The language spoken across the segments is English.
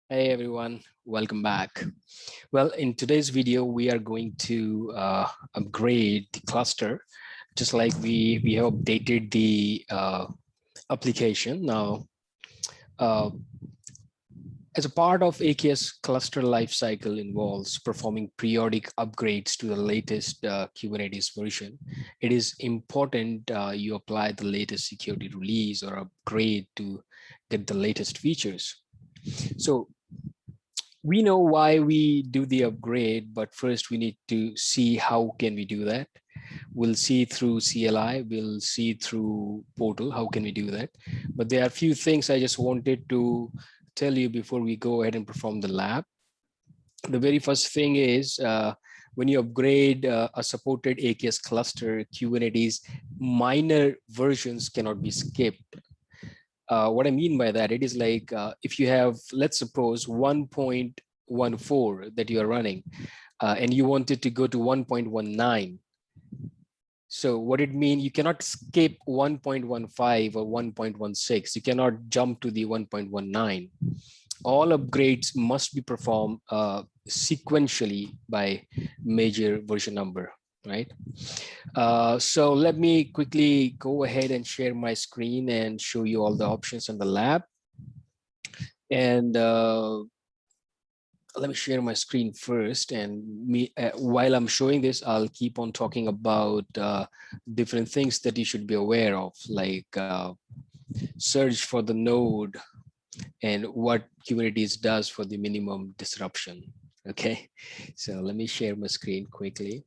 Hey everyone, welcome back. Well, in today's video, we are going to upgrade the cluster, just like we have updated the application. Now, uh, as a part of AKS cluster lifecycle involves performing periodic upgrades to the latest Kubernetes version, it is important you apply the latest security release or upgrade to get the latest features. So we know why we do the upgrade, but first we need to see how can we do that. We'll see through CLI, we'll see through portal, how can we do that. But there are a few things I just wanted to tell you before we go ahead and perform the lab. The very first thing is when you upgrade a supported AKS cluster, Kubernetes minor versions cannot be skipped. What I mean by that, it is like if you have, let's suppose 1.14 that you are running and you wanted to go to 1.19. So what it means, you cannot skip 1.15 or 1.16. You cannot jump to the 1.19. All upgrades must be performed sequentially by major version number, right? So let me quickly go ahead and share my screen and show you all the options in the lab. And let me share my screen first. And while I'm showing this, I'll keep on talking about different things that you should be aware of, like search for the node and what Kubernetes does for the minimum disruption. Okay, so let me share my screen quickly.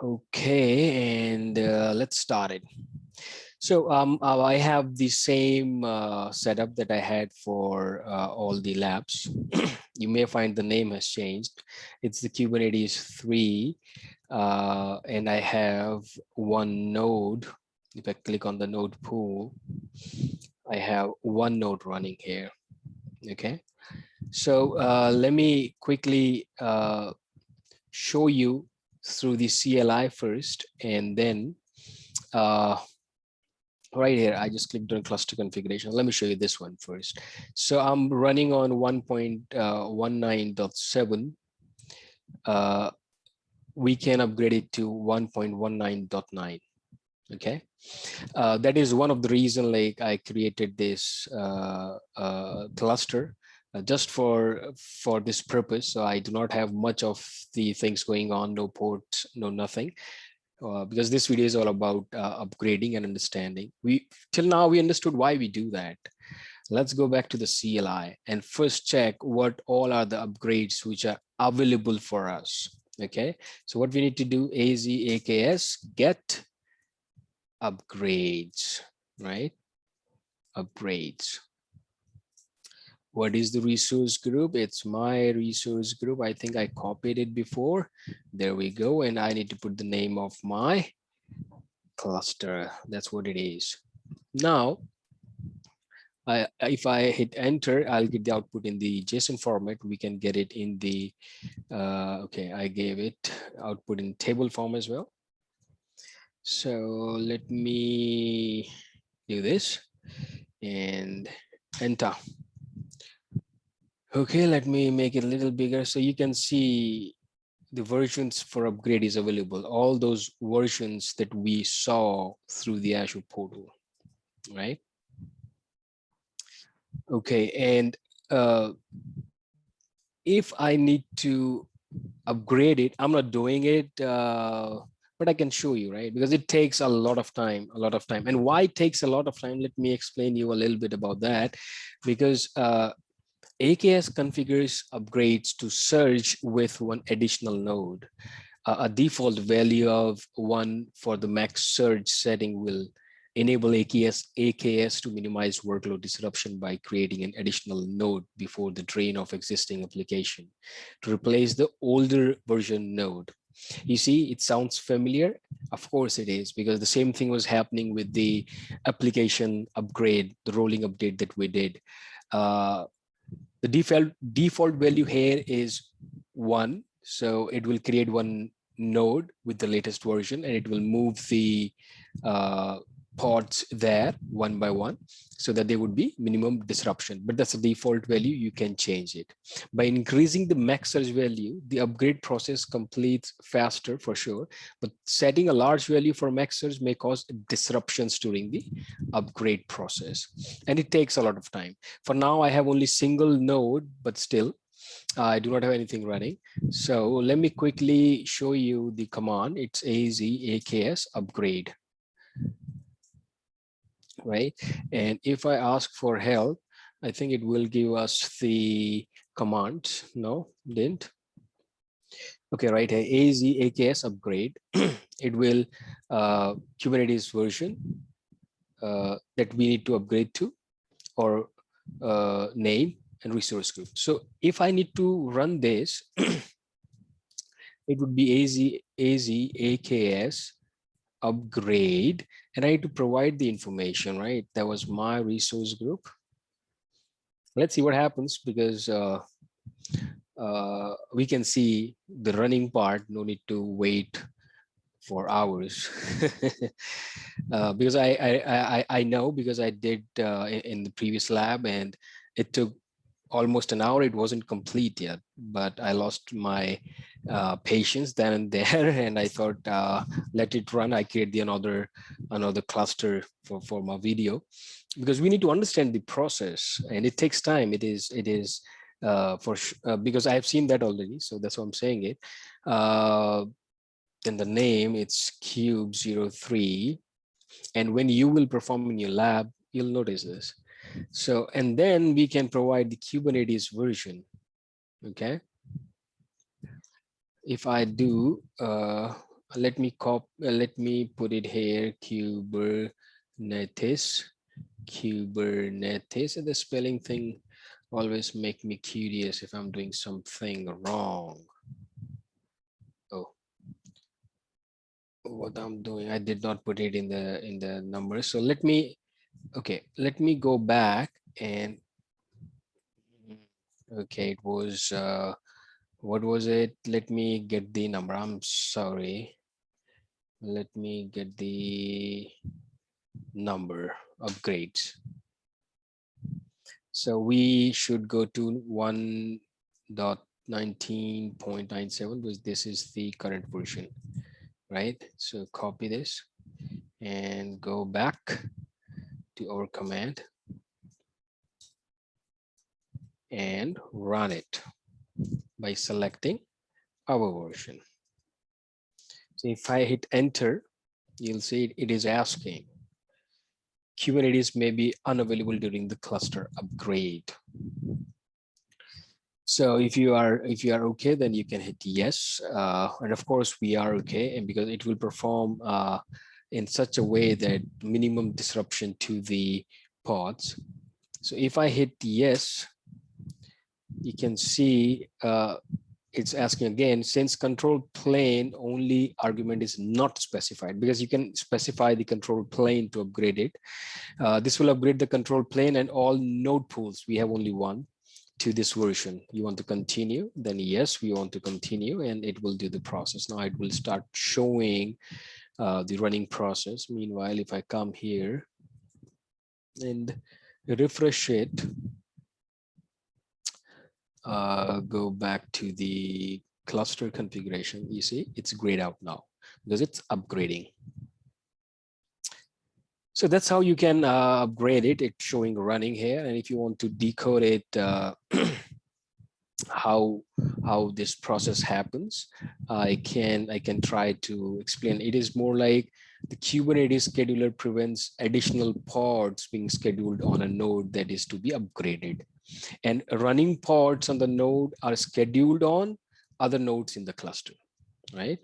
Okay, and let's start it. So I have the same setup that I had for all the labs. You may find the name has changed. It's the Kubernetes 3, and I have one node. If I click on the node pool, I have one node running here. Okay, so let me quickly show you through the CLI first, and then right here, I just clicked on cluster configuration. Let me show you this one first. So I'm running on 1.19.7. We can upgrade it to 1.19.9. Okay, that is one of the reason like I created this cluster just for this purpose. So I do not have much of the things going on, no ports, no nothing. Because this video is all about upgrading and understanding. Till now we understood why we do that. Let's go back to the CLI and first check what all are the upgrades which are available for us. Okay, so what we need to do, AKS get upgrades, right? Upgrades. What is the resource group? It's my resource group. I think I copied it before. There we go. And I need to put the name of my cluster. That's what it is. Now, if I hit enter, I'll get the output in the JSON format. We can get it in the, okay, I gave it output in table form as well. So let me do this and enter. Okay, let me make it a little bigger so you can see the versions for upgrade is available. All those versions that we saw through the Azure portal, right? Okay, and if I need to upgrade it, I'm not doing it, but I can show you, right? Because it takes a lot of time, And why it takes a lot of time? Let me explain you a little bit about that. Because AKS configures upgrades to surge with one additional node. A default value of 1 for the max surge setting will enable AKS to minimize workload disruption by creating an additional node before the drain of existing application to replace the older version node. You see, it sounds familiar. Of course it is, because the same thing was happening with the application upgrade, the rolling update that we did. The default value here is 1. So it will create one node with the latest version, and it will move the pods there one by one so that there would be minimum disruption, but that's a default value. You can change it by increasing the max search value. The upgrade process completes faster for sure, but setting a large value for max search may cause disruptions during the upgrade process, and it takes a lot of time. For now I have only single node, but still I do not have anything running. So let me quickly show you the command. It's AZAKS upgrade, right? And if I ask for help, I think it will give us the command. No, didn't. Okay, right here, AZAKS upgrade. It will Kubernetes version that we need to upgrade to, or name and resource group. So if I need to run this, it would be AZAKS upgrade, and I need to provide the information, right? That was my resource group. Let's see what happens, because we can see the running part. No need to wait for hours. Because I know, because I did in the previous lab, and it took almost an hour. It wasn't complete yet, but I lost my patience then and there, and I thought, let it run. I create another cluster for my video, because we need to understand the process, and it takes time. It is because I have seen that already, so that's why I'm saying it. Then the name, it's Cube03, and when you will perform in your lab, you'll notice this. So, and then we can provide the Kubernetes version. Okay. If I do, let me put it here, Kubernetes, and the spelling thing always make me curious if I'm doing something wrong. Oh, what I'm doing, I did not put it in the numbers. So let me go back, and okay, it was what was it? Let me get the number. I'm sorry. Let me get the number upgrades. So we should go to 1.19.97, because this is the current version, right? So copy this and go back to our command and run it by selecting our version. So if I hit enter, you'll see it is asking Kubernetes may be unavailable during the cluster upgrade. So if you are okay, then you can hit yes, and of course we are okay, and because it will perform in such a way that minimum disruption to the pods. So if I hit yes, you can see it's asking again, since control plane only argument is not specified, because you can specify the control plane to upgrade it. This will upgrade the control plane and all node pools. We have only one to this version. You want to continue? Then yes, we want to continue, and it will do the process. Now it will start showing the running process. Meanwhile, if I come here and refresh it, go back to the cluster configuration, you see it's grayed out now because it's upgrading. So that's how you can upgrade it. It's showing running here, and if you want to decode it, how this process happens, I can try to explain. It is more like the Kubernetes scheduler prevents additional pods being scheduled on a node that is to be upgraded, and running pods on the node are scheduled on other nodes in the cluster, right?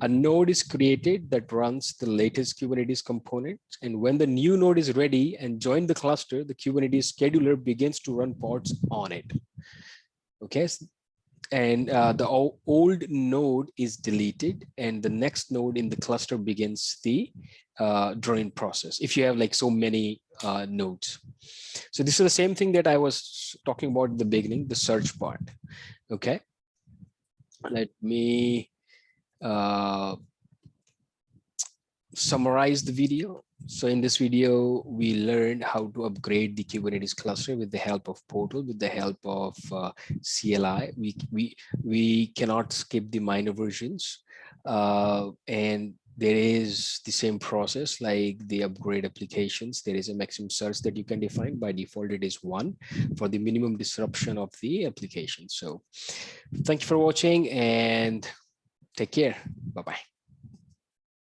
A node is created that runs the latest Kubernetes components, and when the new node is ready and join the cluster, the Kubernetes scheduler begins to run pods on it. Okay, and the old node is deleted, and the next node in the cluster begins the join process, if you have like so many nodes. So this is the same thing that I was talking about at the beginning, the search part. Okay, let me summarize the video. So in this video, we learned how to upgrade the Kubernetes cluster with the help of Portal, with the help of CLI. We cannot skip the minor versions. And there is the same process like the upgrade applications. There is a maximum search that you can define. By default, it is 1 for the minimum disruption of the application. So thank you for watching and take care. Bye-bye.